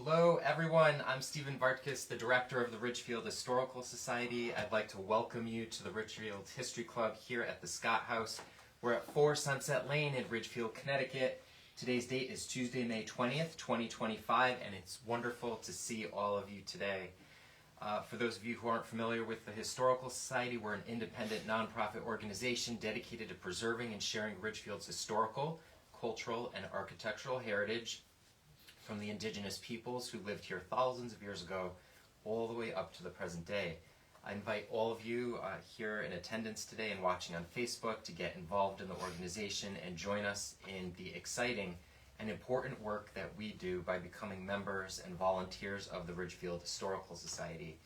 Hello everyone, I'm Stephen Bartkus, the director of the Ridgefield Historical Society. I'd like to welcome you to the Ridgefield History Club here at the Scott House. We're at 4 Sunset Lane in Ridgefield, Connecticut. Today's date is Tuesday, May 20th, 2025, and it's wonderful to see all of you today. For those of you who aren't familiar with the Historical Society, we're an independent nonprofit organization dedicated to preserving and sharing Ridgefield's historical, cultural, and architectural heritage from the indigenous peoples who lived here thousands of years ago all the way up to the present day. I invite all of you here in attendance today and watching on Facebook to get involved in the organization and join us in the exciting and important work that we do by becoming members and volunteers of the Ridgefield Historical Society.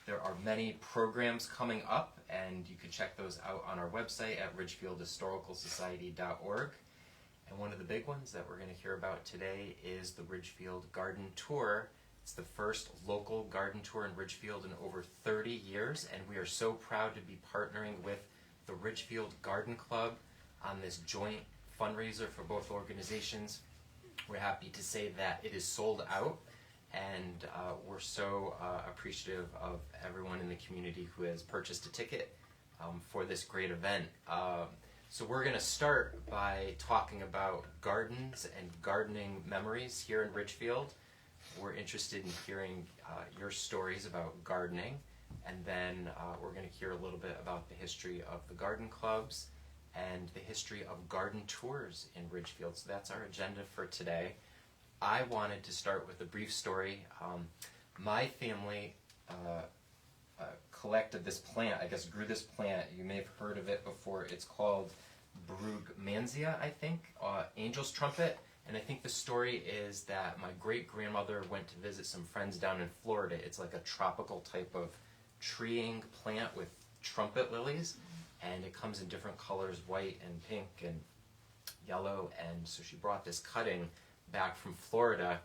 There are many programs coming up, and you can check those out on our website at ridgefieldhistoricalsociety.org. And one of the big ones that we're going to hear about today is the Ridgefield Garden Tour. It's the first local garden tour in Ridgefield in over 30 years, and we are so proud to be partnering with the Ridgefield Garden Club on this joint fundraiser for both organizations. We're happy to say that it is sold out, and we're so appreciative of everyone in the community who has purchased a ticket for this great event. So we're going to start by talking about gardens and gardening memories here in Ridgefield. We're interested in hearing your stories about gardening, and then we're going to hear a little bit about the history of the garden clubs and the history of garden tours in Ridgefield. So that's our agenda for today. I wanted to start with a brief story. My family collected this plant, grew this plant. You may have heard of it before. It's called Brugmansia, I think, angel's trumpet. And I think the story is that my great-grandmother went to visit some friends down in Florida. It's like a tropical type of treeing plant with trumpet lilies, and it comes in different colors, white and pink and yellow. And so she brought this cutting back from Florida,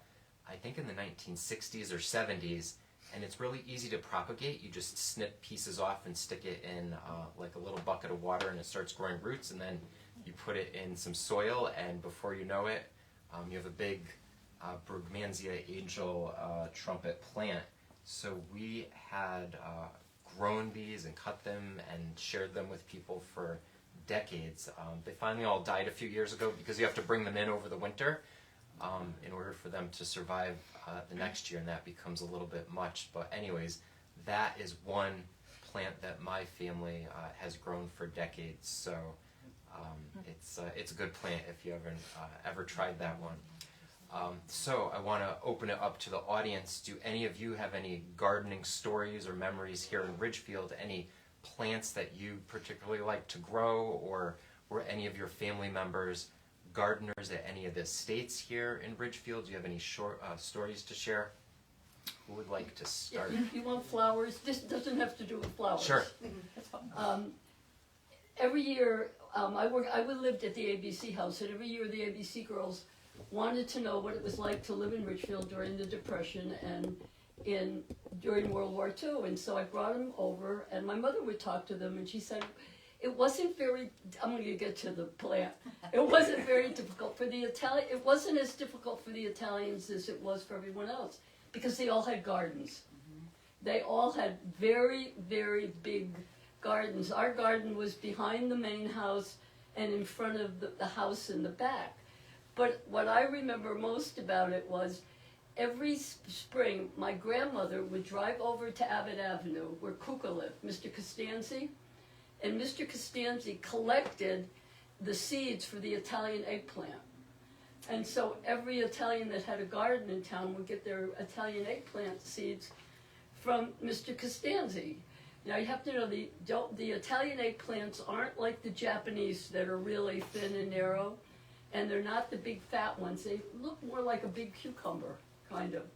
I think in the 1960s or 70s, and it's really easy to propagate. You just snip pieces off and stick it in like a little bucket of water, and it starts growing roots, and then you put it in some soil, and before you know it, you have a big Brugmansia angel trumpet plant. So we had grown these and cut them and shared them with people for decades. They finally all died a few years ago because you have to bring them in over the winter in order for them to survive the next year, and that becomes a little bit much. But anyways, that is one plant that my family has grown for decades. So it's a good plant if you haven't ever tried that one. So I want to open it up to the audience. Do any of you have any gardening stories or memories here in Ridgefield? Any plants that you particularly like to grow, or were any of your family members gardeners at any of the estates here in Ridgefield? Do you have any short stories to share? Who would like to start? Yeah, if you want flowers, this doesn't have to do with flowers. Sure. Every year, I lived at the ABC house, and every year the ABC girls wanted to know what it was like to live in Ridgefield during the Depression and during World War II. And so I brought them over, and my mother would talk to them, and she said, it wasn't very, I'm going to get to the plant. It wasn't very difficult for the Italian. It wasn't as difficult for the Italians as it was for everyone else, because they all had gardens. They all had very, very big gardens. Our garden was behind the main house and in front of the house in the back. But what I remember most about it was every spring, my grandmother would drive over to Abbott Avenue, where Cuca lived, Mr. Costanzi, and Mr. Costanzi collected the seeds for the Italian eggplant. And so every Italian that had a garden in town would get their Italian eggplant seeds from Mr. Costanzi. Now you have to know the Italian eggplants aren't like the Japanese that are really thin and narrow, and they're not the big fat ones. They look more like a big cucumber, kind of.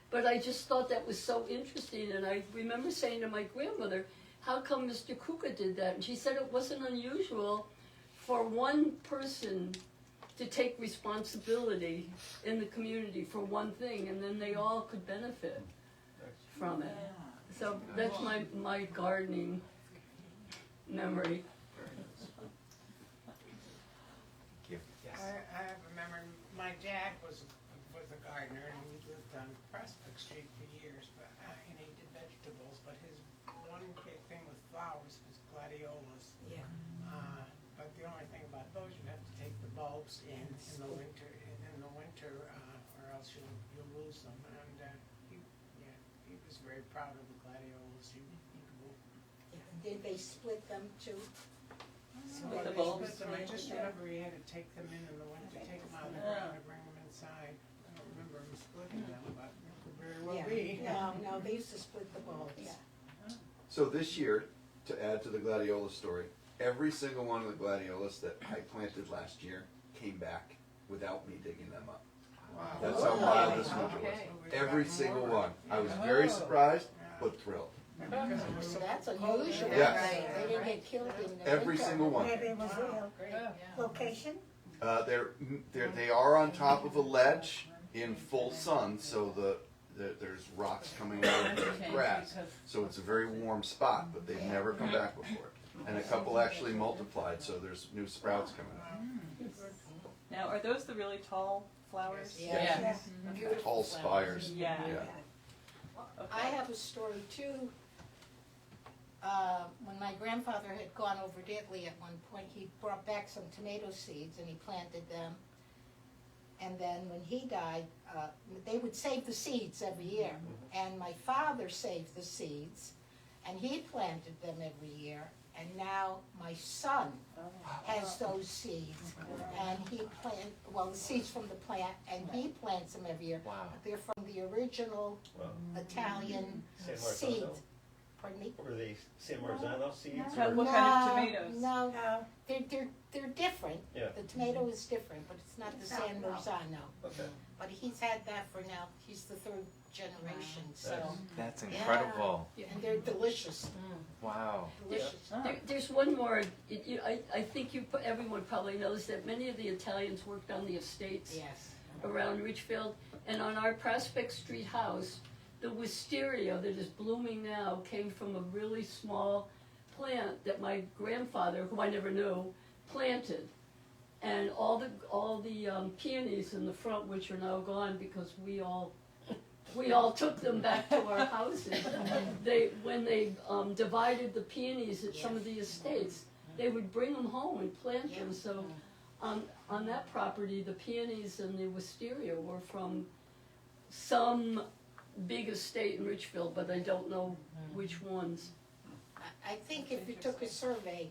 But I just thought that was so interesting, and I remember saying to my grandmother, how come Mr. Cuca did that? And she said it wasn't unusual for one person to take responsibility in the community for one thing, and then they all could benefit from it. So that's my gardening memory. Thank you. I remember my dad was a gardener, and he lived on Prospect Street for years, but, and he did vegetables, but his one big thing with flowers was gladiolas. Yeah. But the only thing about those, you have to take the bulbs in the winter, or else you'll lose them. And he was very proud of the gladiolus. He grew. Did they split them too? Well, the they bulbs, split them. I just yeah. remember he had to take them in the winter, take them out of the ground and bring them inside. I don't remember him splitting them, but it could very well be. No, they used to split the bulbs. Yeah. So this year, to add to the gladiola story, every single one of the gladiolas that I planted last year came back without me digging them up. Wow. That's how wild this winter was. Every single one. I was very surprised, but thrilled. Because it was So that's unusual. Yes. Right. They didn't get killed in the Every winter. single one. Maybe it was Great. location? They are on top of a ledge in full sun, so there's rocks coming out of the grass. So it's a very warm spot, but they've never come back before. And a couple actually multiplied, so there's new sprouts coming up. Now, are those the really tall flowers? Yeah. Yes. Beautiful Tall flowers. spires. Yeah. Yeah. I have a story too. When my grandfather had gone over to Italy at one point, he brought back some tomato seeds and he planted them. And then when he died, they would save the seeds every year. And my father saved the seeds and he planted them every year. And now my son has those seeds. And he the seeds from the plant, and he plants them every year. Wow. But they're from the original Italian San seeds. Marzano? Pardon me? Were they San Marzano seeds? So or- what kind of tomatoes? No, No. they're different. Yeah. The tomato is different, but it's not the San Marzano. Okay. But he's had that for now, he's the third generation, so. That's incredible. And they're delicious, Wow. delicious. There's one more. I think everyone probably knows that many of the Italians worked on the estates Yes. around Ridgefield, and on our Prospect Street house, the wisteria that is blooming now came from a really small plant that my grandfather, who I never knew, planted. And all the peonies in the front, which are now gone because we all took them back to our houses. When they divided the peonies at some of the estates, they would bring them home and plant them. So on that property, the peonies and the wisteria were from some big estate in Ridgefield, but I don't know which ones. I think if you took a survey,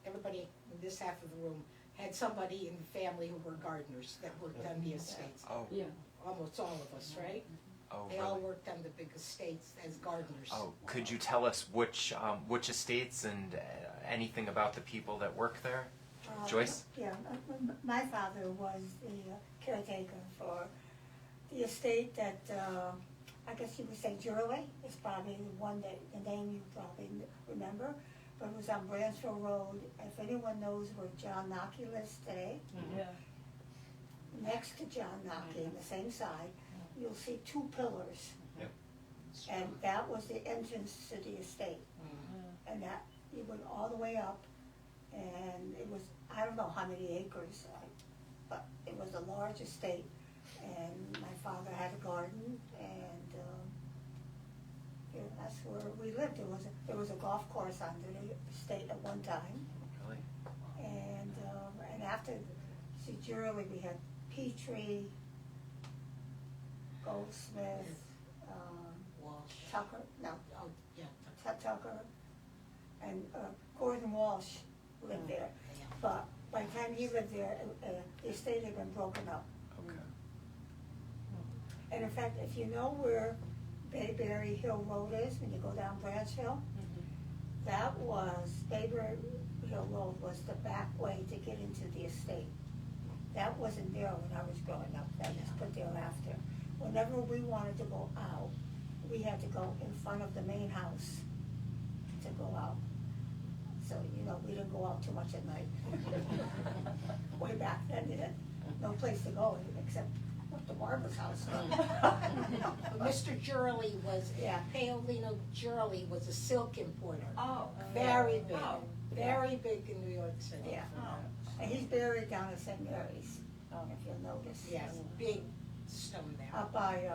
everybody in this half of the room had somebody in the family who were gardeners that worked on the estates. Oh, Yeah. Almost all of us, right? oh, They all really? worked on the big estates as gardeners. Oh, could you tell us which estates and anything about the people that work there? Joyce? Yeah, my father was the caretaker for the estate that, I guess you would say Jurley, is probably the one that, the name you probably remember, but it was on Bransfield Road. If anyone knows where John Nocky lives today, Yeah. next to John Nocky, on the same side, you'll see two pillars. Yep. And that was the entrance to the estate. And that, you went all the way up, and it was, I don't know how many acres, but it was a large estate. And my father had a garden, and, yeah, that's where we lived. There was a golf course on the estate at one time. Really? And after, see, Jurley, we had Petrie, Goldsmith, Walsh. Tucker, no, Oh, yeah. Tucker, and Gordon Walsh lived there. Yeah. But by the time he lived there, the estate had been broken up. Okay. And in fact, if you know where Bayberry Hill Road is, when you go down Branch Hill, that was, Bayberry Hill Road was the back way to get into the estate. That wasn't there when I was growing up, that was put there after. Whenever we wanted to go out, we had to go in front of the main house to go out. So, we didn't go out too much at night. Way back then, you had no place to go except up to Barbara's house. But Mr. Jurley was, Yeah. Paolino Jurley was a silk importer. Oh. Very big, Oh. very big in New York City. Yeah. And he's buried down at St. Mary's, if you'll notice. Yes, big, stone there. Up by,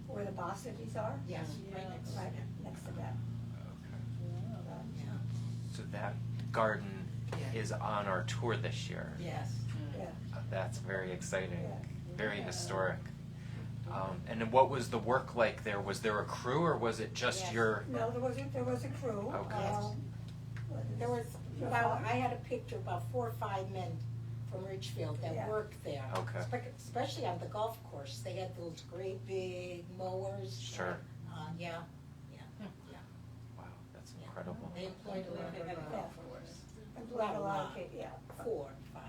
where the bar cities are, Yes, right next to right it. next to that. Yeah. So that garden Yeah. is on our tour this year. Yes. Yeah. That's very exciting, Yeah. very historic. And then what was the work like there? Was there a crew or was it just Yes. your? No, there was a crew. Okay. There was about, I had a picture, about 4 or 5 men from Ridgefield that Yeah. worked there. Okay. Especially on the golf course, they had those great big mowers. Sure. Yeah, Wow, that's Yeah. incredible. they employed a lot of They had a people. golf course. Employed a lot of kids, yeah. 4, 5.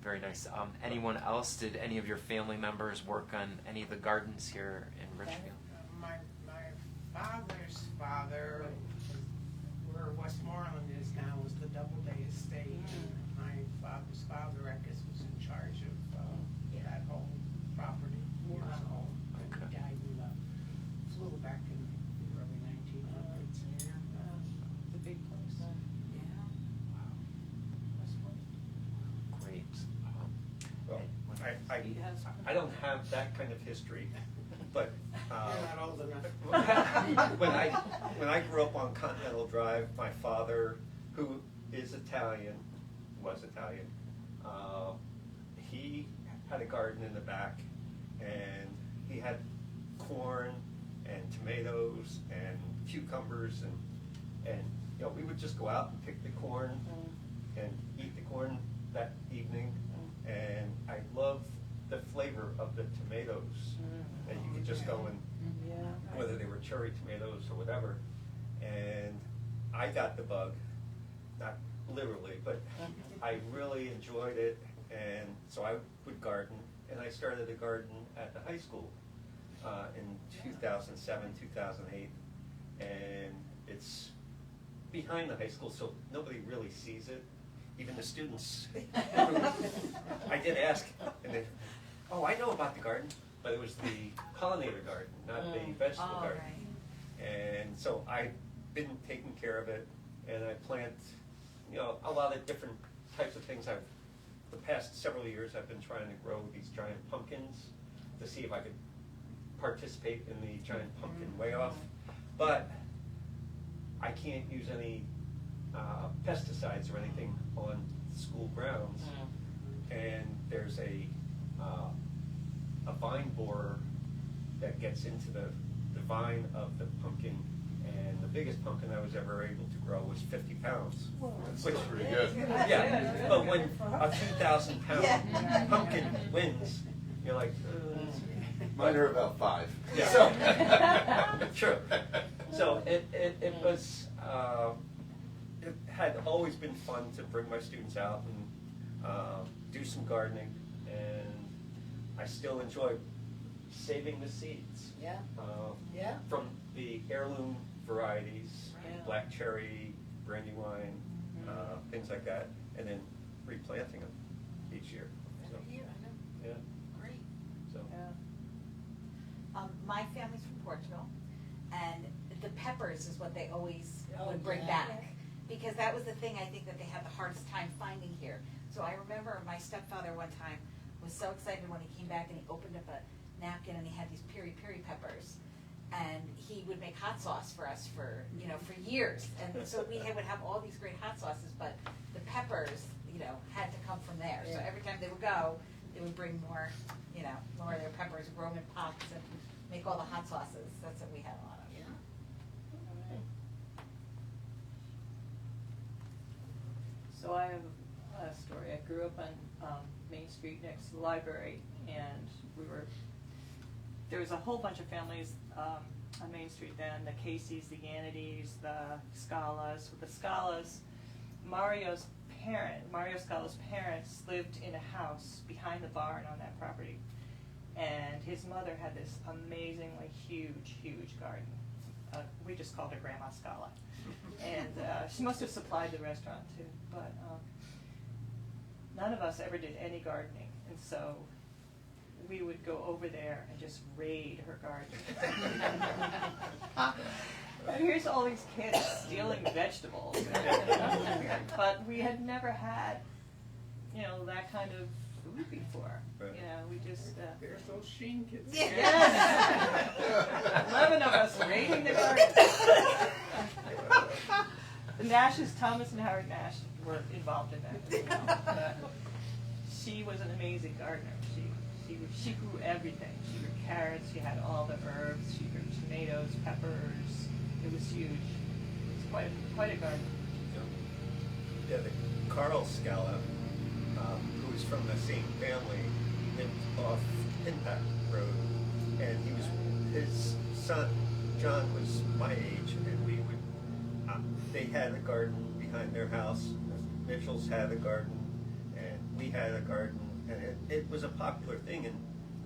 Very nice. Anyone else? Did any of your family members work on any of the gardens here in Ridgefield? My father's father, where Westmoreland is now, was the Doubleday estate. My father's father, I guess, was in charge of that whole property, his home. And Okay. he died in the flu back in the early 1900s. It's a big place. Great. Well, I He has- I don't have that kind of history, but You're not old enough. when I grew up on Continental Drive, my father, who is Italian, was Italian, he had a garden in the back, and he had corn and tomatoes and cucumbers and you know, we would just go out and pick the corn and eat the corn that evening, and I love the flavor of the tomatoes, and you could just go and whether they were cherry tomatoes or whatever. And I got the bug, not literally, but I really enjoyed it, and so I would garden, and I started a garden at the high school in 2007, 2008, and it's behind the high school, so nobody really sees it, even the students. I did ask, and they, oh, I know about the garden, but it was the pollinator garden, not the vegetable garden. And so I've been taking care of it, and I plant, you know, a lot of different types of things. The past several years, I've been trying to grow these giant pumpkins to see if I could participate in the giant pumpkin way-off. But I can't use any pesticides or anything on school grounds. And there's a vine borer that gets into the vine of the pumpkin, and the biggest pumpkin I was ever able to grow was 50 pounds. Which, Pretty good. yeah, but when a 2,000-pound pumpkin wins, you're like, Mine are about 5. yeah. So. True. So it was, it had always been fun to bring my students out and do some gardening, and I still enjoy saving the seeds. Yeah. Yeah. From the heirloom varieties, Yeah. black cherry, brandywine, things like that, and then replanting them each year. So, Here, I know. yeah. Great. So. My family's from Portugal, and the peppers is what they always Oh, would bring yeah. back. Because that was the thing I think that they had the hardest time finding here. So I remember my stepfather one time was so excited when he came back and he opened up a napkin and he had these peri-peri peppers. And he would make hot sauce for us for years. And so we would have all these great hot sauces, but the peppers, had to come from there. So Yeah. every time they would go, they would bring more of their peppers, grow them in pots and make all the hot sauces. That's what we had a lot of. Yeah. So I have a story. I grew up on Main Street next to the library, and there was a whole bunch of families on Main Street then, the Caseys, the Yannitys, the Scalas. With the Scalas, Mario Scala's parents lived in a house behind the barn on that property. And his mother had this amazingly huge garden. We just called her Grandma Scala. And she must have supplied the restaurant too, but none of us ever did any gardening. And so we would go over there and just raid her garden. And here's all these kids stealing vegetables. But we had never had, that kind of food before. Right. You know, we just, There's those Sheen kids. yes! 11 of us raiding the garden. The Nashes, Thomas and Howard Nash were involved in that as well. But she was an amazing gardener. She grew everything. She grew carrots, she had all the herbs, she grew tomatoes, peppers. It was huge. It was quite a garden. Yeah, the Carl Scala, who was from the same family, lived off Pinpack Road, and his son John was my age, and we would. They had a garden behind their house. The Mitchells had a garden, and we had a garden, and it was a popular thing. And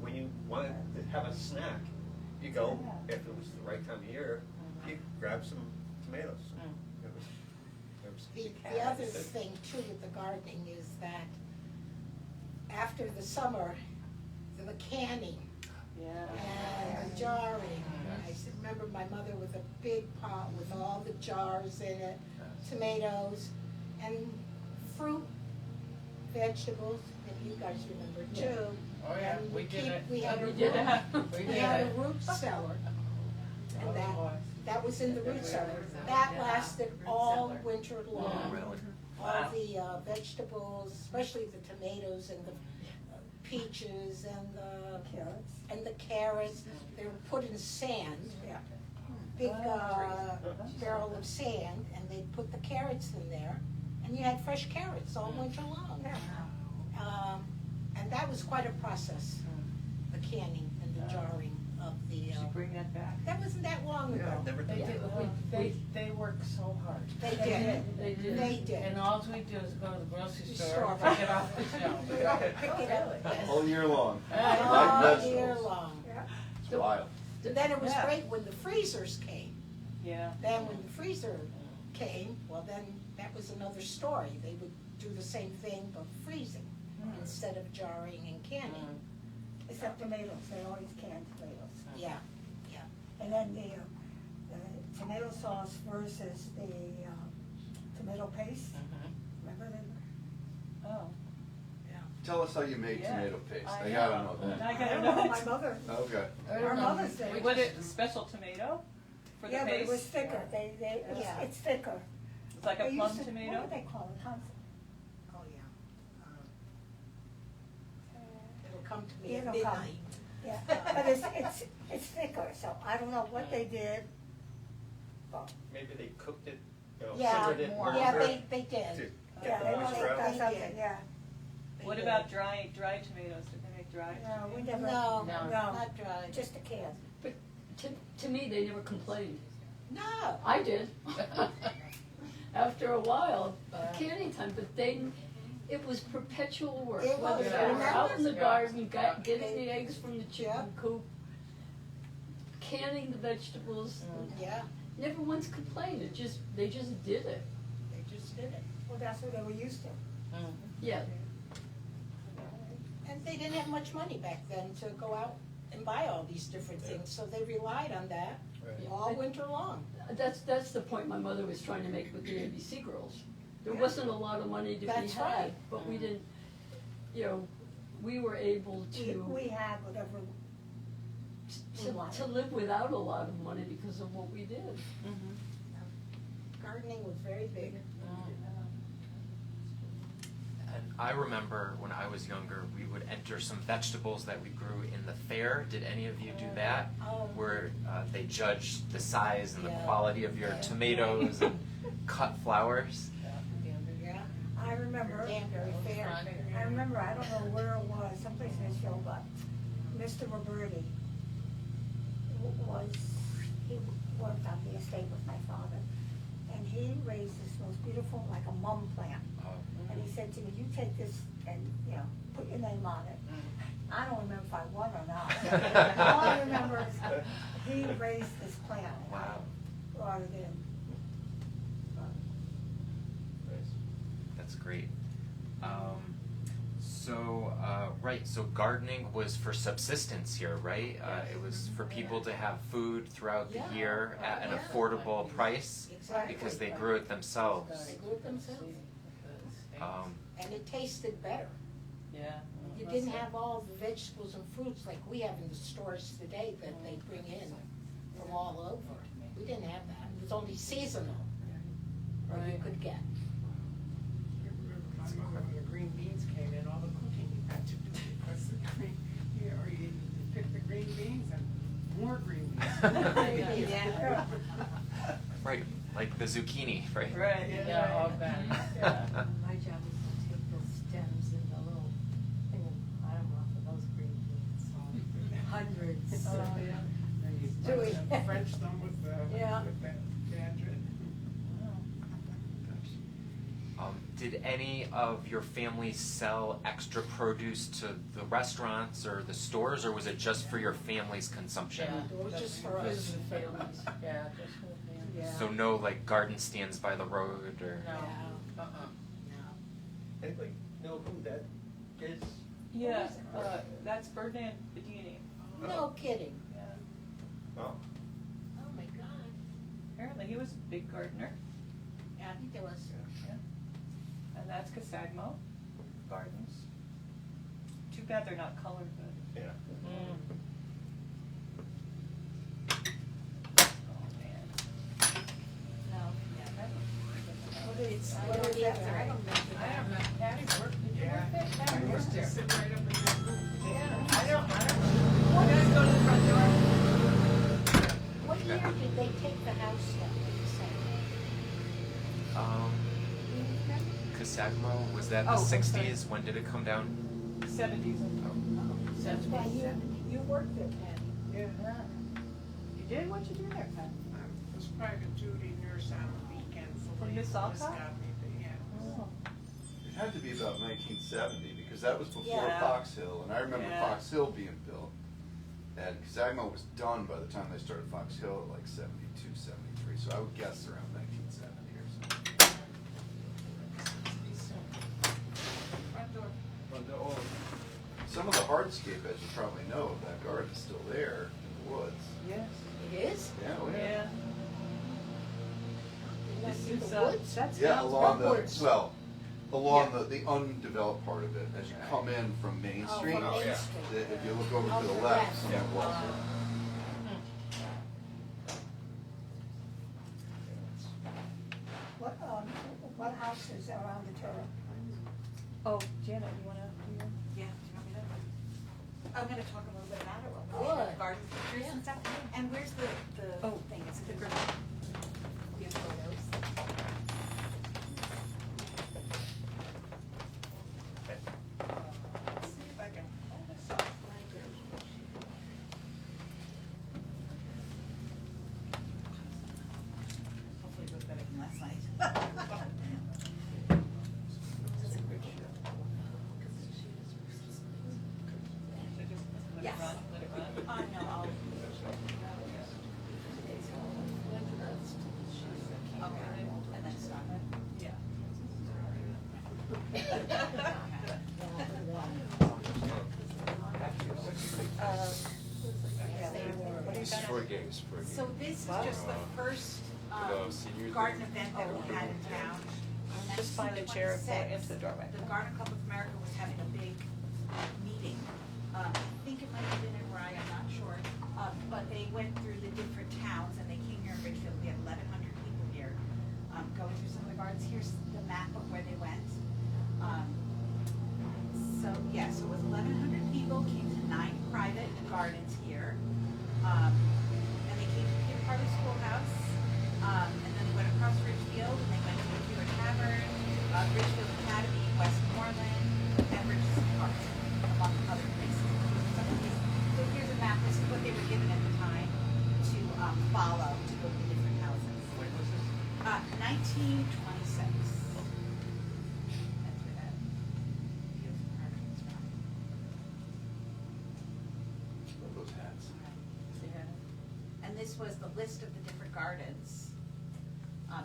when you wanted to have a snack, you go if it was the right time of year, you grab some tomatoes. The other thing too with the gardening is that after the summer, the canning Yeah. and the jarring. I remember my mother with a big pot with all the jars in it, tomatoes, and fruit, vegetables, that you guys remember too. Oh, yeah, And we did it. We had a We did root, it. we had a root cellar, and that was in the root cellar. That lasted all winter long. Really? All the vegetables, especially the tomatoes and the peaches and the carrots, they were put in sand, big barrel of sand, and they'd put the carrots in there, and you had fresh carrots all winter long. And that was quite a process, the canning and the jarring of the. You should bring that back. That wasn't that long ago. Never They did. did, they work so hard. They did. They did. They did. And all we do is go to the grocery store Store. and pick it off the shelf. Pick it up. All year long. Like All year vegetables. long. It's wild. Then it was Yeah. great when the freezers came. Yeah. Then when the freezer came, well then, that was another story. They would do the same thing, but freezing instead of jarring and canning. Except tomatoes, they always can tomatoes. Yeah, And then the tomato sauce versus the tomato paste, remember that? Oh. Tell us how you make Yeah. tomato paste. I I gotta know. know I that. I gotta don't know know, it. my mother, Okay. our mother's did. What it, special tomato for the Yeah, but paste? it was thicker, Yeah. it's thicker. It's like They a used plum to- tomato? What do they call it, oh yeah. It'll come to me at It'll come. midnight. Yeah, but it's thicker, so I don't know what they did. But, Maybe they cooked it, Yeah, simmered it more. Yeah, longer they to did. get yeah, the they moisture must have out. done They something, did. yeah. They What did. about dried tomatoes? Did they make dried? No, we never, No, No. no, not dry. just a can. To me, they never complained. No. I did. After a while, canning time, but it was perpetual work. It was, Whether they were remember? out in the Yeah. garden, getting the eggs from the chicken coop, canning the vegetables. Yeah, Never once complained. They just did it. they just did it. Well, that's what they were used to. Yeah. And they didn't have much money back then to go out and buy all these different things, so they relied on that Right. all winter long. That's the point my mother was trying to make with the ABC girls. There wasn't a lot of money to be That's had, right. but we didn't, we were able We had whatever, to live without a lot of money because of what we did. Gardening was very big. And I remember when I was younger, we would enter some vegetables that we grew in the fair. Did any of you do that? Oh. Where they judged the size and the Yeah. quality of your tomatoes and cut flowers? Yeah, I remember, Danbury Fair. I don't know where it was, someplace in the show, but Mr. Roberti he worked on the estate with my father, and he raised this most beautiful, like a mum plant. And he said to me, you take this and, put your name on it. I don't remember if I won or not. All I remember is he raised this plant. And Wow. I brought it in. That's great. So gardening was for subsistence here, right? It was for people to have food throughout the Yeah. year at an Yeah. affordable price Exactly. because they grew it themselves. They grew it themselves. Um, And it tasted better. Yeah. You didn't have all the vegetables and fruits like we have in the stores today that they bring in from all over. We didn't have that. It was only seasonal, or you could get. My mother, when the green beans came in, all the cooking you had to do because the green, you pick the green beans and more green beans. Yeah. Right, like the zucchini, right? Right, Yeah, all that. Yeah. My job was to take the stems and the little thing and bottom off of those green beans. Hundreds. Oh, yeah. Then you Do we- French them with the, Yeah. with that gadget. Did any of your family sell extra produce to the restaurants or the stores, or was it just for your family's consumption? It was just for us. Families, yeah, just for the families. Yeah. So no like garden stands by the road or? No. No. Uh-uh. Anybody know who that is? Yeah, that's Ferdinand Bedini. No kidding. Yeah. Oh, Oh my God. Apparently he was a big gardener. Yeah, I think there was. And that's Casagmo Gardens. Too bad they're not colored, but. yeah. Oh, man. No. What is that? I don't know. Patty worked, did you Yeah. work there? I Patty used worked to there. sit right up in that group. Yeah, I don't. You guys go to the front door? What year did they take the house down? Casagmo, was that the Oh, 60s? When did it come down? 70s. That's why you worked there, Patty. Yeah. You did? What'd you do there, Pat? I was private duty nurse on the weekends. For Miss Alcott? got me, but yeah. Oh. It had to be about 1970, because that was before Yeah. Fox Hill, and I remember Yeah. Fox Hill being built. And Casagmo was done by the time they started Fox Hill at like 72, 73, so I would guess around 1970 or something. Front door. Oh, Some of the hardscape, as you probably know, that garden is still there in the woods. Yes. It is? Yeah, we have. Yeah. That's This in is, the woods? that's Yeah, Mount along the, Buckwards. well, along the undeveloped part of it, as you come in from Main Oh, Street. from Main yeah. Street. If you look over Oh, to the the left, left. some of the walls are. What houses are on the turtle? Oh, Janet, you wanna do your? Yeah, do you want me to? I'm gonna talk a little bit about it while we're Good. looking at garden pictures and stuff. And where's the Oh, thing? It's the the green. you have photos. Let's see if I can pull this up. Hopefully it was better than last night. Let it Yes. run, let it run. No, I'll. Okay, and then stop it. Yeah. So this is just the first, garden event that we had in town. And Just that's find a chair and pull it 26th. into the doorway. The Garden Club of America was having a big meeting. I think it might have been in Rye, I'm not sure. But they went through the different towns and they came here in Ridgefield. We had 1,100 people here, going through some of the gardens. Here's the map of where they went. So, yeah, so it was 1,100 people, came to 9 private gardens here. And they came to Peter Parley Schoolhouse, and then they went across Ridgefield, and they went to the Kewer Tavern, Ridgefield Academy, Westmoreland, and Richardson Park, among other places. Some of these, so here's a map, this is what they were given at the time to follow, to go to the different houses. when was this? 1926. That's where that beautiful garden is from. Love those hats. And this was the list of the different gardens.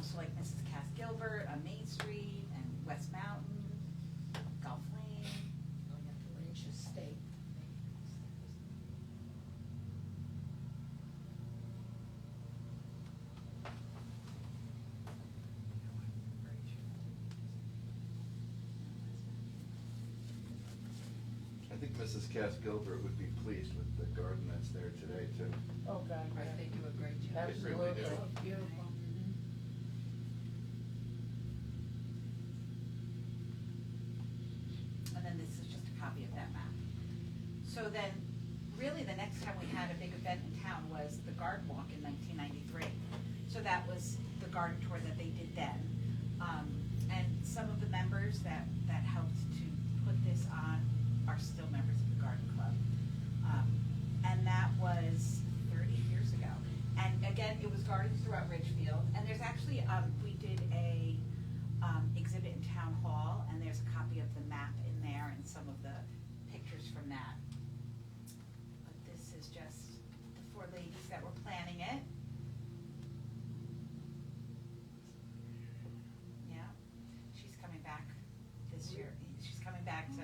So like Mrs. Cass Gilbert on Main Street and West Mountain, Gulf Lane. Going up to Lynch Estate. Mrs. Cass Gilbert would be pleased with the garden that's there today too. Oh, God, Right, yeah. they do a great job. They really do. Absolutely. Beautiful. And then this is just a copy of that map. So then, really, the next time we had a big event in town was the garden walk in 1993. So that was the garden tour that they did then. And some of the members that helped to put this on are still members of the garden club. And that was 30 years ago. And again, it was gardens throughout Ridgefield. And there's actually, we did a exhibit in town hall, and there's a copy of the map in there and some of the pictures from that. But this is just the four ladies that were planning it. Yeah, she's coming back this year. She's coming back to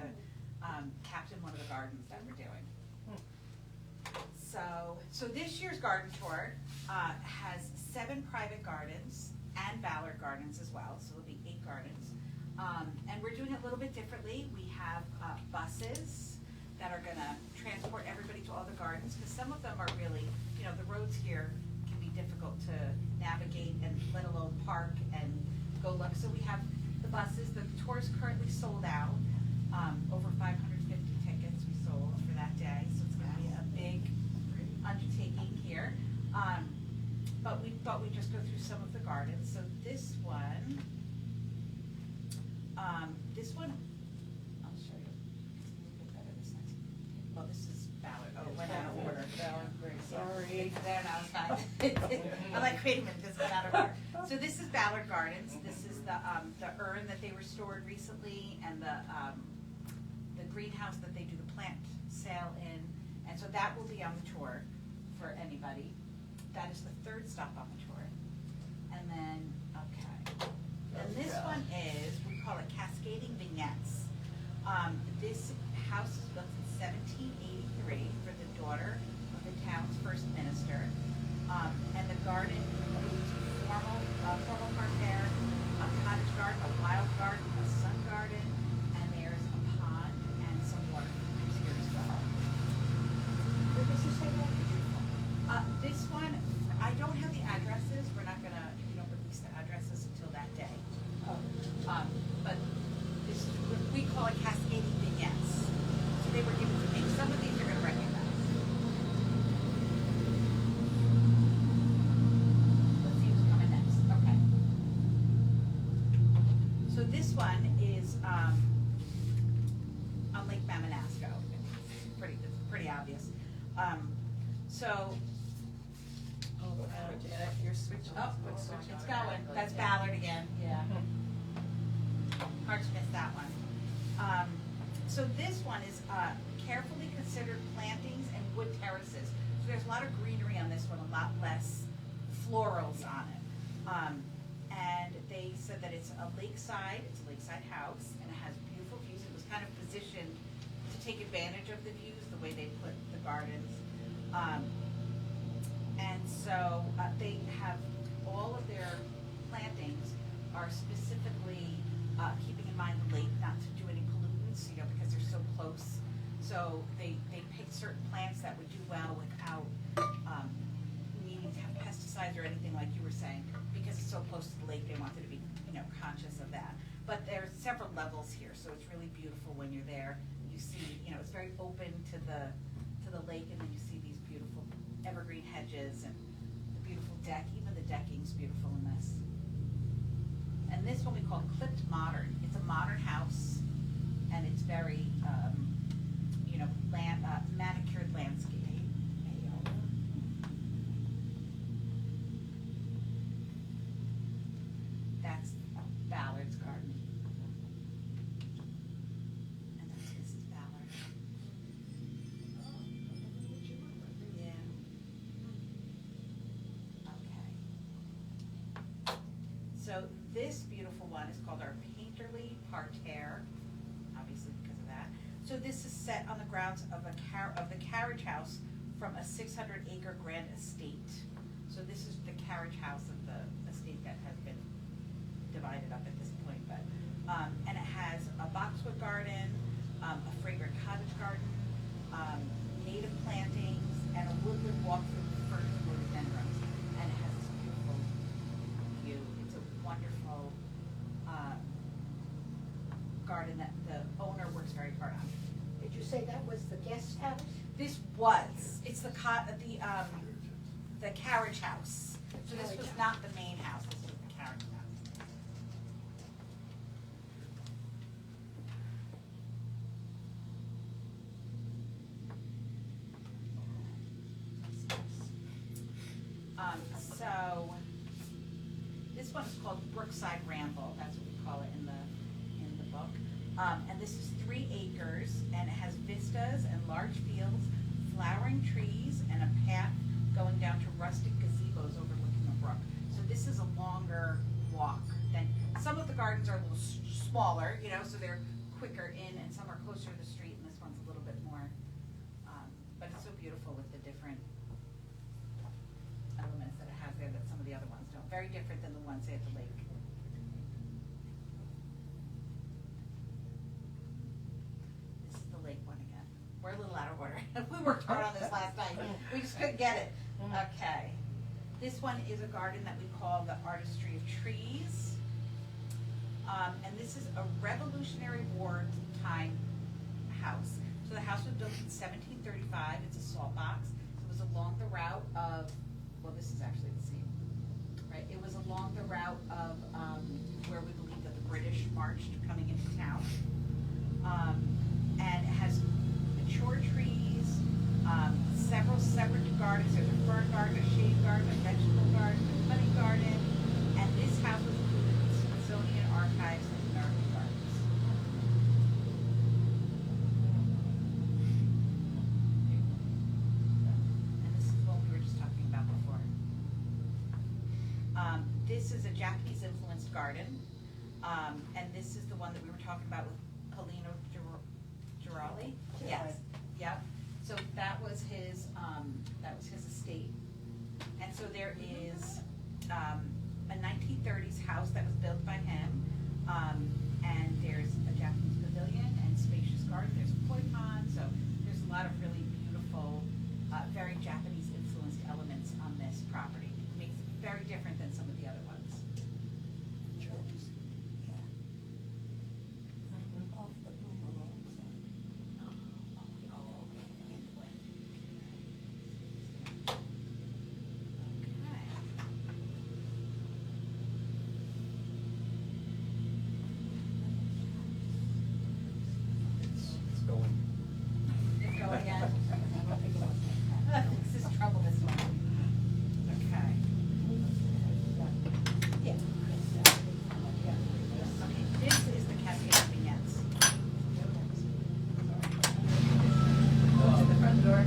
captain one of the gardens that we're doing. So this year's garden tour has 7 private gardens and Ballard Gardens as well, so it'll be 8 gardens. And we're doing it a little bit differently. We have buses that are gonna transport everybody to all the gardens, because some of them are really, the roads here can be difficult to navigate and let alone park and go look. So we have the buses. The tour is currently sold out. Over 550 tickets we sold for that day, so it's gonna be a big undertaking here. But we just go through some of the gardens. So this one, I'll show you. It's a little bit better this time. Well, this is Ballard. Oh, it went out of order. Ballard, great. Sorry. There, now it's fine. I'm like, wait a minute, this went out of order. So this is Ballard Gardens. This is the urn that they restored recently, and the greenhouse that they do the plant sale in. And so that will be on the tour for anybody. That is the 3rd stop on the tour. And then, okay. And this one is, we call it Cascading Vignettes. This house was built in 1783 for the daughter of the town's first minister. And the garden includes formal parterre, a cottage garden, a wild garden, a sun garden, and there's a pond and some water features here as well. This one, I don't have the addresses. We're not gonna, release the addresses until that day. But this, we call it Cascading Vignettes. So they were given to me. Some of these you're gonna recognize. Let's see who's coming next. Okay. So this one is on Lake Mamanasco. It's pretty obvious. So. Janet, you're switching. Oh, it's going. That's Ballard again. Yeah. Hard to miss that one. So this one is carefully considered plantings and wood terraces. So there's a lot of greenery on this one, a lot less florals on it. And they said that it's a lakeside house, and it has beautiful views. It was kind of positioned to take advantage of the views, the way they put the gardens. And so they have all of their plantings are specifically keeping in mind the lake, not to do any pollutants, because they're so close. So they picked certain plants that would do well without needing to have pesticides or anything like you were saying, because it's so close to the lake. They wanted to be conscious of that. But there's several levels here, so it's really beautiful when you're there. You see, it's very open to the lake, and then you see these beautiful evergreen hedges and the beautiful deck. Even the decking's beautiful in this. And this one we call Clipped Modern. It's a modern house, and it's very, manicured landscape. That's Ballard's garden. And that's Mrs. Ballard. Yeah. Okay. So this beautiful one is called our Painterly Parterre, obviously because of that. So this is set on the grounds of the carriage house from a 600-acre grand estate. So this is the carriage house of the estate that has been divided up at this point. But and it has a boxwood garden, a fragrant cottage garden, walk through the first rhododendrons, and it has this beautiful view. It's a wonderful garden that the owner works very hard on. Did you say that was the guest house? This was, it's the carriage house. So this was not the main house, this was the carriage house. So, this one is called Brookside Ramble, that's what we call it in the book. And this is 3 acres, and it has vistas and large fields, flowering trees, and a path going down to rustic gazebos overlooking a brook. So this is a longer walk than, some of the gardens are a little smaller, you know, so they're quicker in, and some are closer to the street, and this one's a little bit more, but it's so beautiful with the different elements that it has there that some of the other ones don't. Very different than the ones at the lake. This is the lake one again. We're a little out of order. We worked hard on this last night. We just couldn't get it. Okay. This one is a garden that we call the Artistry of Trees. And this is a Revolutionary War time house. So the house was built in 1735. It's a salt box. It was along the route of, well, this is actually the same, right? It was along the route of where we believe that the British marched coming into town. And it has mature trees, several separate gardens. There's a fern garden, a shade garden, a vegetable garden, a honey garden, and this house was included in the Smithsonian Archives and American Gardens. And this is what we were just talking about before. This is a Japanese influenced garden, and this is the one that we were talking about with Polino Girali. Yes. Yep. So that was his estate. And so there is a 1930s house that was built by him, and there's a Japanese pavilion and spacious garden. There's a koi pond, so there's a lot of really beautiful, very Japanese influenced elements on this property. It makes it very different than some of the other ones. This is trouble, this one. Okay. Yeah. Okay, this is the Cascade of Vignettes. Go to the front door.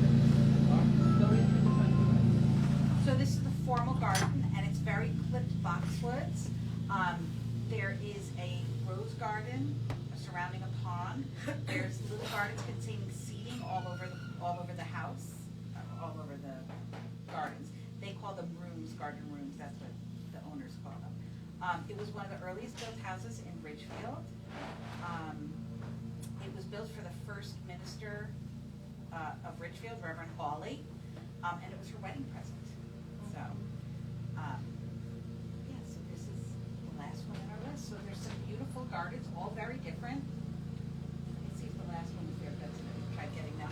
Go into the front door. So this is the formal garden, and it's very clipped boxwoods. There is a rose garden surrounding a pond. There's little gardens containing seating all over the house, all over the gardens. They call them rooms, garden rooms. That's what the owners call them. It was one of the earliest built houses in Ridgefield. It was built for the first minister of Ridgefield, Reverend Hawley, and it was her wedding present. So, yeah, so this is the last one on our list. So there's some beautiful gardens, all very different. Let me see if the last one was there. That's what I tried getting now.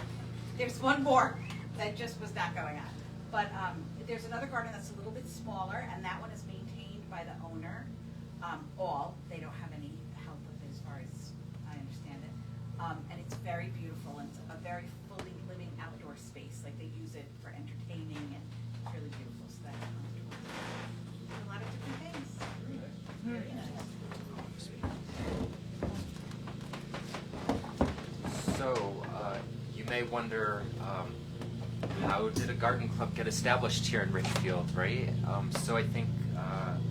There's one more that just was not going on. But there's another garden that's a little bit smaller, and that one is maintained by the owner. They don't have any help with it as far as I understand it. And it's very beautiful, and it's a very fully living outdoor space. Like they use it for entertaining, and it's really beautiful. So that's a lot of different things. Very nice. So, you may wonder, how did a garden club get established here in Ridgefield, right? So I think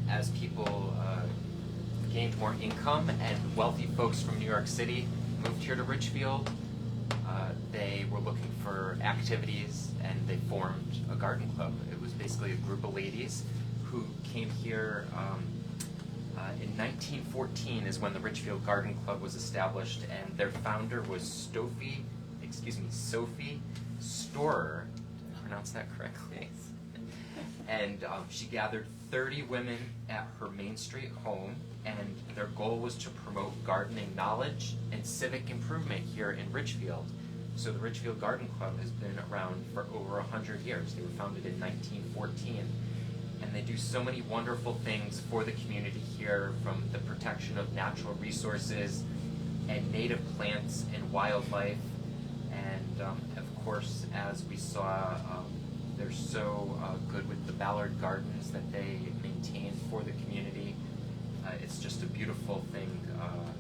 as people gained more income and wealthy folks from New York City moved here to Ridgefield, they were looking for activities and they formed a garden club. It was basically a group of ladies who came here in 1914 is when the Ridgefield Garden Club was established, and their founder was Sophie Storer. pronounced that correctly. And she gathered 30 women at her Main Street home, and their goal was to promote gardening knowledge and civic improvement here in Ridgefield. So the Ridgefield Garden Club has been around for over 100 years. They were founded in 1914, and they do so many wonderful things for the community here, from the protection of natural resources and native plants and wildlife. And of course, as we saw, they're so good with the Ballard Gardens that they maintain for the community. It's just a beautiful thing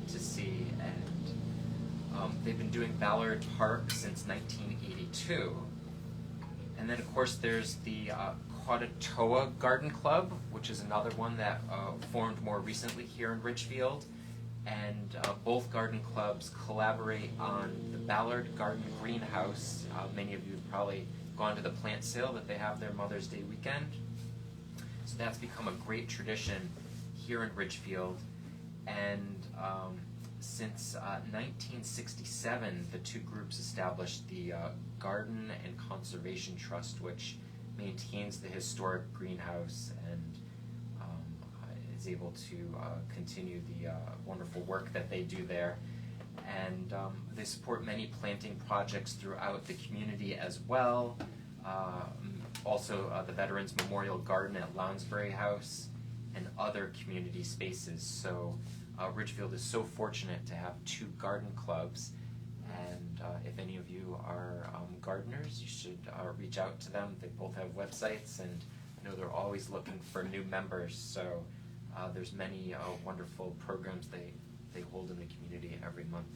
to see, and they've been doing Ballard Park since 1982. And then of course there's the Quatatoa Garden Club, which is another one that formed more recently here in Ridgefield. And both garden clubs collaborate on the Ballard Garden Greenhouse. Many of you have probably gone to the plant sale that they have their Mother's Day weekend. So that's become a great tradition here in Ridgefield. And since 1967, the two groups established the Garden and Conservation Trust, which maintains the historic greenhouse and is able to continue the wonderful work that they do there. And they support many planting projects throughout the community as well. Also the Veterans Memorial Garden at Lounsbury House and other community spaces. So Ridgefield is so fortunate to have two garden clubs, and if any of you are gardeners, you should reach out to them. They both have websites, and I know they're always looking for new members. So there's many wonderful programs they hold in the community every month.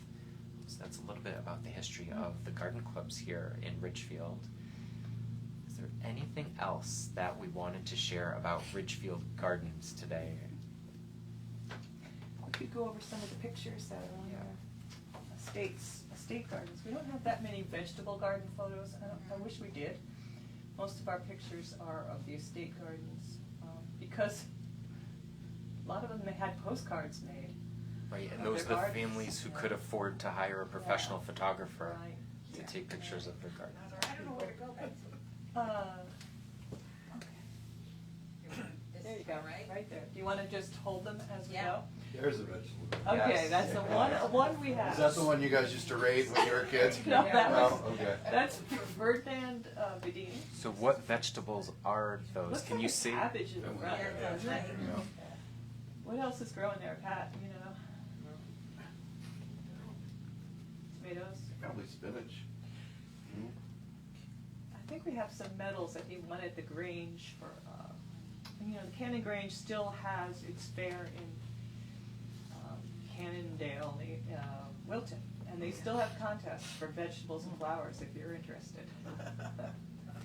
So that's a little bit about the history of the garden clubs here in Ridgefield. Is there anything else that we wanted to share about Ridgefield Gardens today? We could go over some of the pictures that are on our estate gardens. We don't have that many vegetable garden photos. I wish we did. Most of our pictures are of the estate gardens because a lot of them had postcards made. Right, and of those are their the gardens. families who Yeah. could afford to hire a professional photographer Right. to take pictures of their garden. I don't know where to go, but There you go, right there. Do you want to just hold them as we Yeah. go? There's a vegetable. Okay, Yes. that's the one we have. Is that the one you guys used to raid when you were kids? No, that No? was, Okay. that's Ferdinand Bedini. So what vegetables are those? Looks Can like you a see? cabbage in the front, Yeah, doesn't it? Yeah. What else is growing there, Pat? You know? Tomatoes? Probably spinach. I think we have some medals that he won at the Grange for, the Cannon Grange still has its fair in Cannondale, Wilton, and they still have contests for vegetables and flowers if you're interested.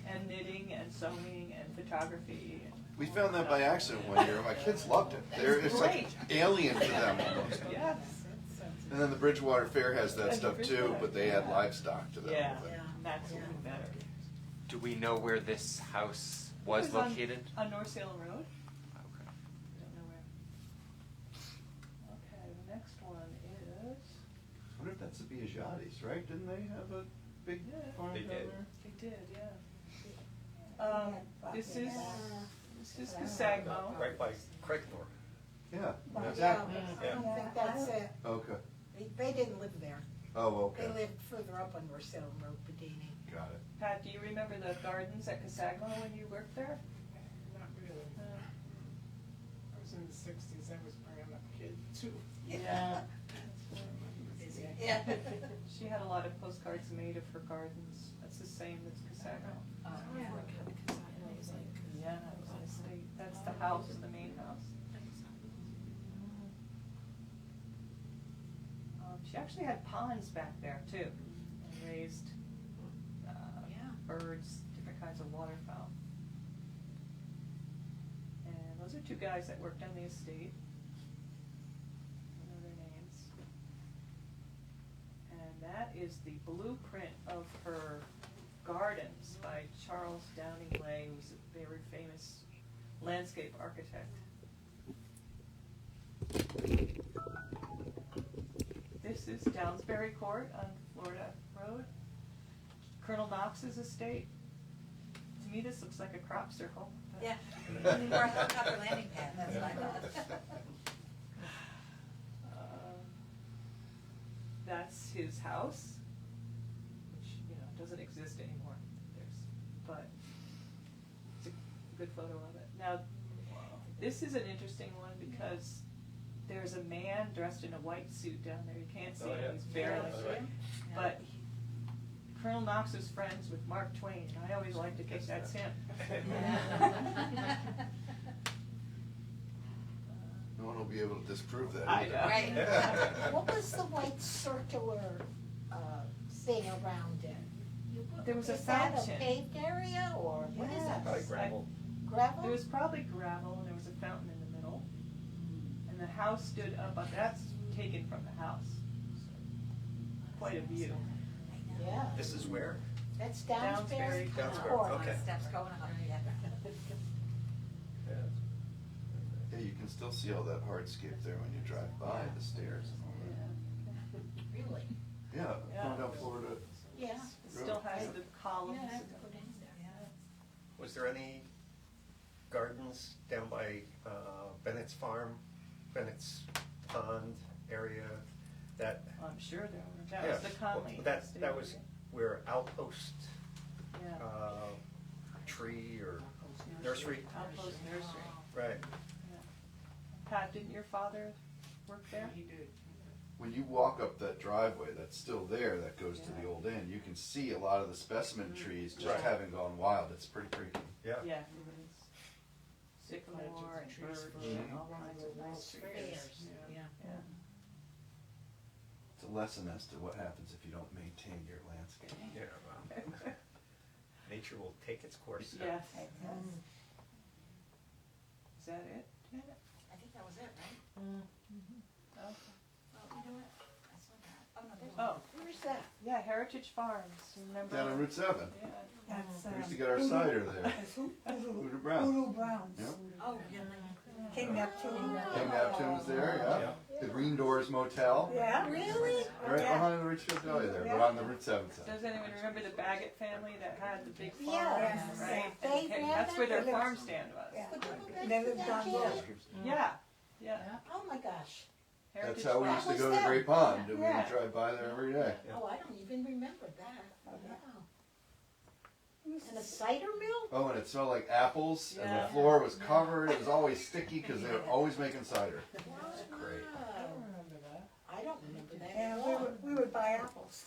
And knitting and sewing and photography. We found that by accident one year. My kids loved it. It's like alien to them almost. Yes. And then the Bridgewater Fair has that stuff too, but they add livestock to them. Yeah, with it. that's even better. Do we know where this house was It was located? On North Salem Road. Okay. Don't know where. Okay, the next one is, I wonder if that's the Biaggiottis, right? Didn't they have a big Yeah. farm They down did. there? they did, yeah. This is Casagmo. Right by Craigthorpe. Yeah, But, exactly. I don't think that's it. Okay. They didn't live there. Oh, They okay. lived further up on North Salem Road, Bedini. Got it. Pat, do you remember the gardens at Casagmo when you worked there? not really. I was in the '60s. I was bringing up a kid too. Yeah. Yeah. She had a lot of postcards made of her gardens. That's the same as Casagmo. Yeah, it was an estate. That's the house, the main house. She actually had ponds back there too, and raised birds, different kinds of waterfowl. And those are two guys that worked on the estate. I know their names. And that is the blueprint of her gardens by Charles Downing Lay, who's a very famous landscape architect. This is Downsbury Court on Florida Road. Colonel Knox's estate. me this looks like a crop circle. but- Yeah, or a helicopter landing pad, that's what I thought. That's his house, which, doesn't exist anymore. But it's a good photo of it. Now, this is an interesting one because there's a man dressed in a white suit down there. You can't see Oh, him, yeah. he's barely. Oh, right. But Colonel Knox is friends with Mark Twain, and I always like to think that's him. No one will be able to disprove that. I either. know. Right. What was the white circular, thing around it? There was a Is that a fountain. paved area, or what is Yes. Probably it? gravel. Gravel? There was probably gravel, and there was a fountain in the middle. And the house stood up, that's taken from the house. So, quite a view. Yeah, This is where? that's Downsbury. Downsbury Downsbury, Court. okay. Steps going up, yeah. Yeah. Yeah, you can still see all that hardscape there when you drive by the stairs and all that. Really? Yeah, Yeah. going down Florida. Yeah. It still has the columns. Yeah, I have to go down there. Was there any gardens down by Bennett's farm, Bennett's pond area that? I'm sure there were. That yeah, was the Conley. well, that estate. was where Outpost Yeah. tree or nursery, Outpost Nursery. right? Pat, didn't your father work there? He did. When you walk up that driveway that's still there that goes to the old inn, you can see a lot of the specimen trees just Right. having gone wild. It's pretty creepy. Yeah. Yeah, it is. Sycamore and Trees birch for and all kinds of World nice trees. Fairs, Yeah. Yeah. It's a lesson as to what happens if you don't maintain your landscape. Yeah, well, nature will take its course. Yes. Is that it, Janet? I think that was it, right? Okay. Oh, you know what? I saw that. Oh, no, there's. Oh, Where's that? yeah, Heritage Farms, remember? Down on Route 7. Yeah. That's, We used to get our cider there. that's Voodoo Brown. Voodoo Browns. Yep. Oh, yeah. King Neptune. King Neptune's there, yeah. The Green Doors Motel. Yeah. Really? Right Yeah. behind the Ridgefield Deli there, but on the Route 7 side. Does anyone remember the Baggett family that had the big farm, Yes. right? They Okay, had that's where their that? farm stand was. Yeah. Could you go back They to lived that, on Jen? Wall. Yeah, yeah. Oh my gosh. That's Heritage how we Farm. used to was go to that? Great Pond. We Yeah. would drive by there every day. Yeah. Oh, I don't even remember that. Wow. And a cider mill? Oh, and it smelled like apples, and Yeah. the floor was covered. It was always sticky because they were always making cider. Great. Wow. remember that. I don't remember that at And all. we would buy apples.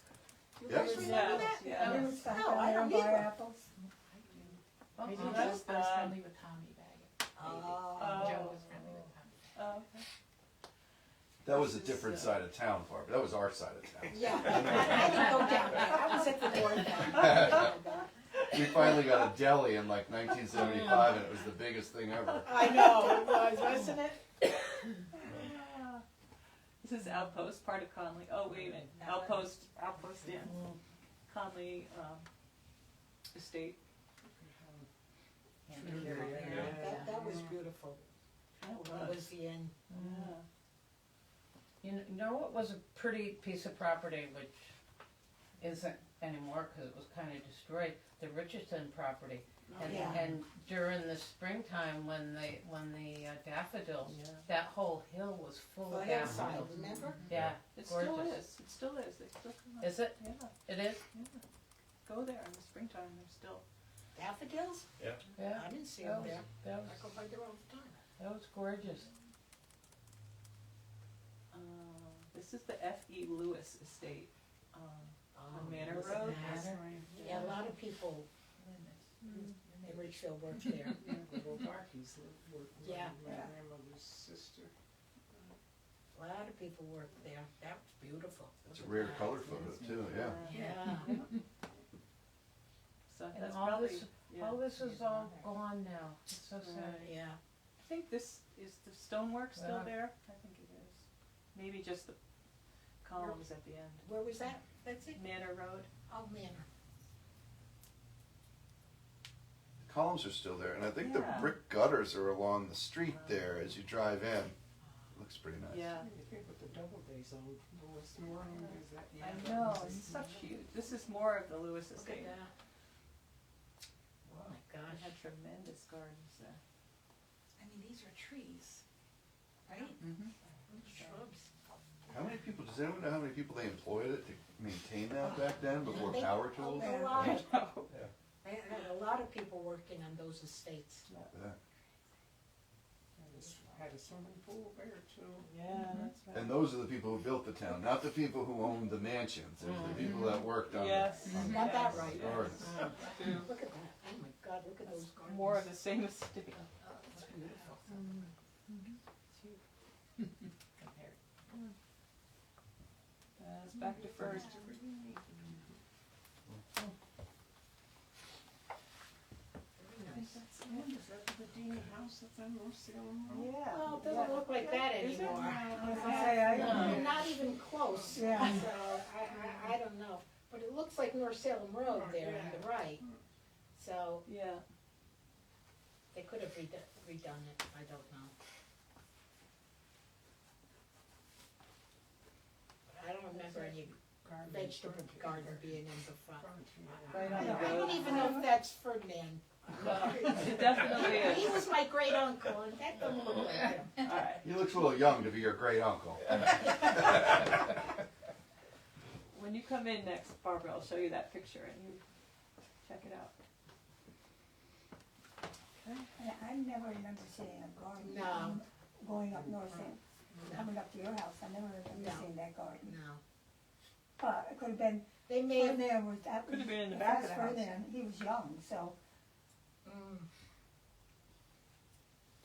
You Yes. guys remember that? Yeah. We would stop No, down I there and don't buy either. apples. Maybe Joe that's was the, friendly with Tommy Baggett. Oh. Joe was friendly with Tommy. oh, okay. That was a different side of town part, but that was our side of town. Yeah, I didn't go down there. I was at the door then. We finally got a deli in like 1975, and it was the biggest thing ever. I know, it was, wasn't it? This is Outpost, part of Conley. Oh, wait a minute. Outpost Inn. Conley, Estate. That was beautiful. That was the end. Yeah. You know what was a pretty piece of property, which isn't anymore because it was kind of destroyed? The Richardson property. And, Yeah. and during the springtime, when the daffodils, Yeah. that whole hill was full The of hillside, daffodils. remember? Yeah, It still gorgeous. is. It still is. They still come up. Is it? Yeah. It is? Yeah. Go there in the springtime. They're still. Daffodils? Yeah. I didn't see That them was, there. that I was, go by there all the time. that was gorgeous. This is the F.E. Lewis Estate on Manor doesn't Road. matter. Yeah, a lot of people in Ridgefield work there. Little darkies worked with Yeah. my grandmother's sister. A lot of people work there. That was beautiful. It's a rare color photo too, yeah. Yeah. So And that's all probably. this, Yeah. all this is all gone now. It's so sad. Yeah. I think this is the stonework still Yeah. there. I think it is. Maybe just the columns at the end. Where was that? That's it? Manor Road. Oh, Manor. The columns are still there, and I think the Yeah. brick gutters are along the street there as you drive in. It looks pretty nice. Yeah. You think with the Doubleday zone, Louis Moran, is that? I know. It's such huge. This is more of the Lewis Look at Estate. that. Oh my tremendous gardens there. I mean, these are trees, right? Mhm. Shrubs. How many people, does anyone know how many people they employed it to maintain that back then before They- power tools? A lot of, Yeah. they had a lot of people working on those estates. Yeah. Had a swimming pool there too. Yeah, that's right. And those are the people who built the town, not the people who owned the mansions. It's the people that worked on Yes. the, on Got that Yes, right. the yes. gardens. Look at that, oh my God, look at those gardens. More of the same estate. That's beautiful. It's back to first. Is that the Dini house that's on North Salem Road? Yeah. Well, it doesn't look like that Is it? anymore. No. They're not even close, Yeah. so I don't know. But it looks like North Salem Road there on the right. So Yeah. they could have redone it, I don't know. But I don't remember any vegetable garden being in the front. Right on the I don't road. even know if that's Ferdinand. No, it definitely He is. was my great uncle, and that doesn't look like him. All right. He looks a little young to be your great uncle. When you come in next, Barbara, I'll show you that picture and you check it out. I never remember seeing a garden. No. Going up North End, coming up to your house, I never remember No. seeing that garden. No. But it could have been, They may have, Ferdinand was, that was. Could have been in the if back of that's the house. Ferdinand, he was young, so,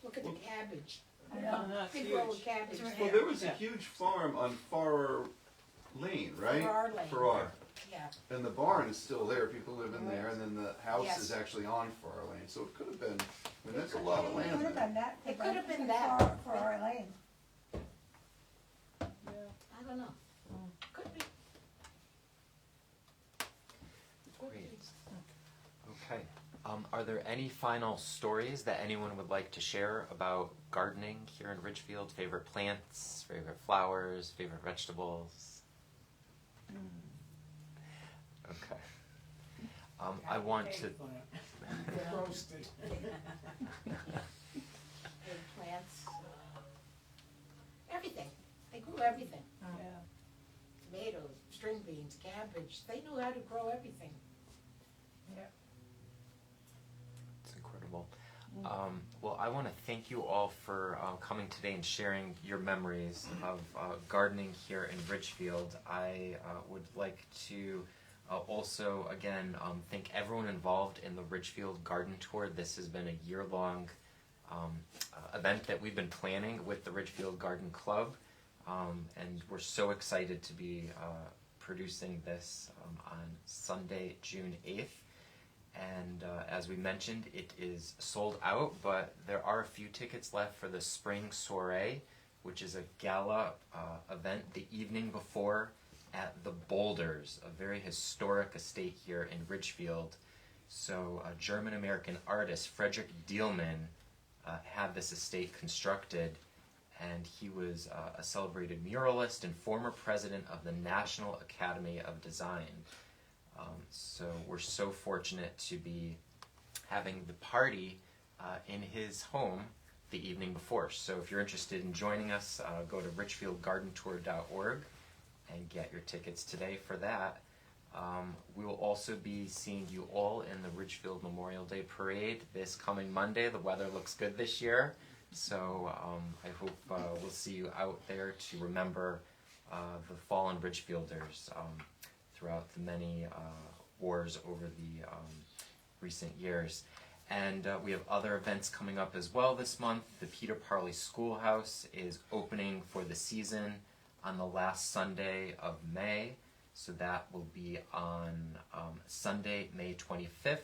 look at the cabbage. I know. That's Big row of huge. cabbage Well, there. there was a huge farm on Farrar Lane, right? Farrar Lane. Farrar. Yeah. And the barn is still there, people live in there, and then the house Yes. is actually on Farrar Lane, so it could have been, I mean, that's a lot of It land could have there. been that. It could have been for- that. For our lane. Yeah. I don't know. Could be. Great. Okay. Are there any final stories that anyone would like to share about gardening here in Ridgefield? Favorite plants, favorite flowers, favorite vegetables? Okay. I want to. Roasted. Big plants. Everything. They grew everything. Yeah. Tomatoes, string beans, cabbage. They knew how to grow everything. It's incredible. Well, I want to thank you all for coming today and sharing your memories of gardening here in Ridgefield. I would like to also, again, thank everyone involved in the Ridgefield Garden Tour. This has been a year-long event that we've been planning with the Ridgefield Garden Club, and we're so excited to be producing this on Sunday, June 8th. And as we mentioned, it is sold out, but there are a few tickets left for the Spring Soiree, which is a gala event the evening before at the Boulders, a very historic estate here in Ridgefield. So German-American artist Frederick Dielman had this estate constructed, and he was a celebrated muralist and former president of the National Academy of Design. So we're so fortunate to be having the party in his home the evening before. So if you're interested in joining us, go to richfieldgardentour.org and get your tickets today for that. We will also be seeing you all in the Ridgefield Memorial Day Parade this coming Monday. The weather looks good this year, so I hope we'll see you out there to remember the fallen Ridgefielders throughout the many wars over the recent years. And we have other events coming up as well this month. The Peter Parley Schoolhouse is opening for the season on the last Sunday of May. So that will be on Sunday, May 25th.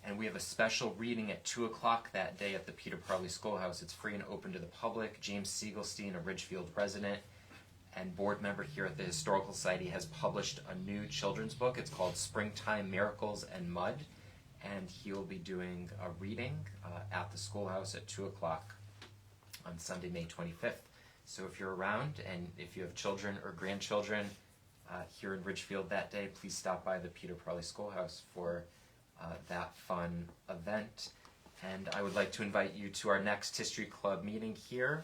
And we have a special reading at 2 o'clock that day at the Peter Parley Schoolhouse. It's free and open to the public. James Siegelstein, a Ridgefield resident and board member here at the Historical Society, has published a new children's book. It's called Springtime Miracles and Mud. And he'll be doing a reading at the schoolhouse at 2 o'clock on Sunday, May 25th. So if you're around and if you have children or grandchildren here in Ridgefield that day, please stop by the Peter Parley Schoolhouse for that fun event. And I would like to invite you to our next History Club meeting here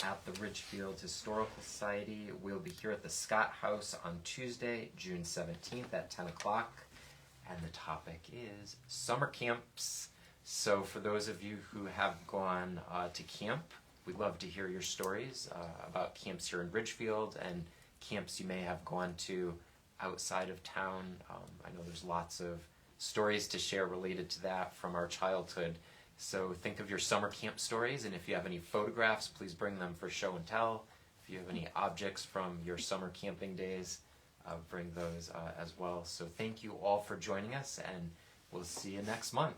at the Ridgefield Historical Society. We'll be here at the Scott House on Tuesday, June 17th at 10 o'clock. And the topic is summer camps. So for those of you who have gone to camp, we'd love to hear your stories about camps here in Ridgefield and camps you may have gone to outside of town. I know there's lots of stories to share related to that from our childhood. So think of your summer camp stories, and if you have any photographs, please bring them for show and tell. If you have any objects from your summer camping days, bring those as well. So thank you all for joining us, and we'll see you next month.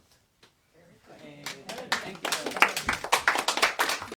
And